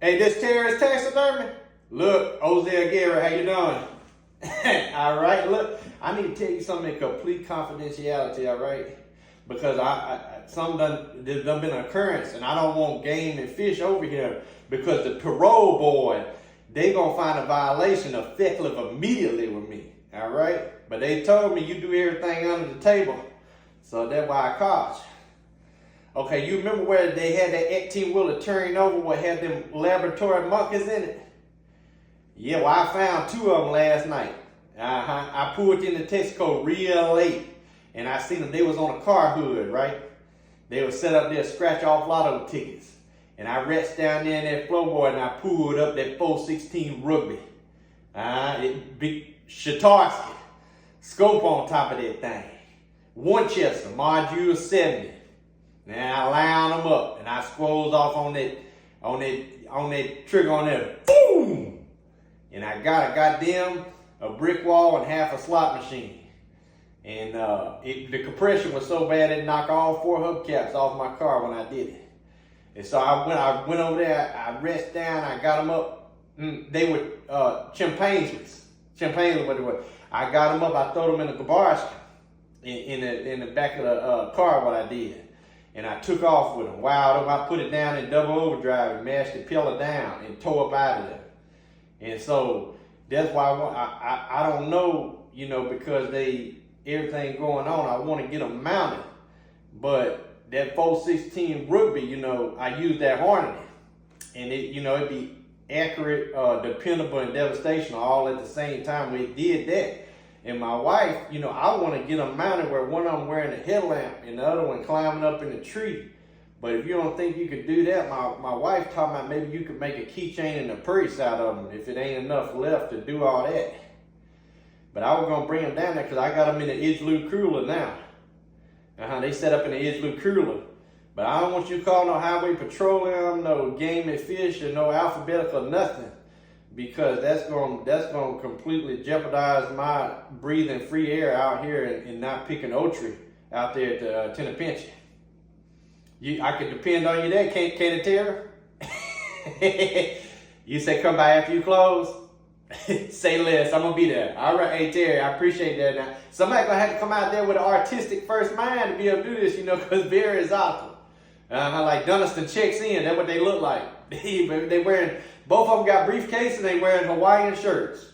Hey, this Terrence taxidermy. Look, Ozell Gary, how you doing? All right, look, I need to tell you something in complete confidentiality, all right? Because there's been an occurrence, and I don't want game and fish over here because the parole board, they gonna find a violation effective immediately with me, all right? But they told me you do everything under the table, so that's why I caught you. Okay, you remember where they had that 18-wheeler turning over what had them laboratory monkeys in it? Yeah, well, I found two of them last night. I pulled in the Texaco real late, and I seen them. They was on a car hood, right? They were set up there to scratch off lotto tickets. And I reached down there in that floorboard and I pulled up that 416 rugby. Big Shatarsky. Scope on top of that thing. Winchester, module 70. Now I line them up and I scrolls off on that trigger on there. Boom! And I got a goddamn brick wall and half a slot machine. And the compression was so bad it knocked all 4 hubcaps off my car when I did it. And so I went over there, I reached down, I got them up. They were chimpanzees. Chimpanzees, what they were. I got them up, I threw them in the garbage in the back of the car, what I did. And I took off with them. Wowed them, I put it down in double overdrive and mashed the pillar down and tore up out of there. And so that's why I don't know, because everything going on, I want to get them mounted. But that 416 rugby, I use that Hornady. And it'd be accurate, dependable, and devastation all at the same time. We did that. And my wife, I want to get them mounted where one of them wearing a headlamp and the other one climbing up in the tree. But if you don't think you could do that, my wife talking about maybe you could make a keychain and a purse out of them if it ain't enough left to do all that. But I was going to bring them down there because I got them in the Igloo cooler now. They set up in the Igloo cooler. But I don't want you to call no highway patrol, no game and fish, or no alphabetical nothing. Because that's going to completely jeopardize my breathing free air out here and not picking Otry out there at the Tenapinch. I can depend on you there, can't it, Terry? You say come by after you close? Say less, I'm going to be there. All right, hey, Terry, I appreciate that. Now, somebody going to have to come out there with an artistic first mind to be able to do this, because Barry is awesome. Like Dunston checks in, that's what they look like. They wearing, both of them got briefcase and they wearing Hawaiian shirts.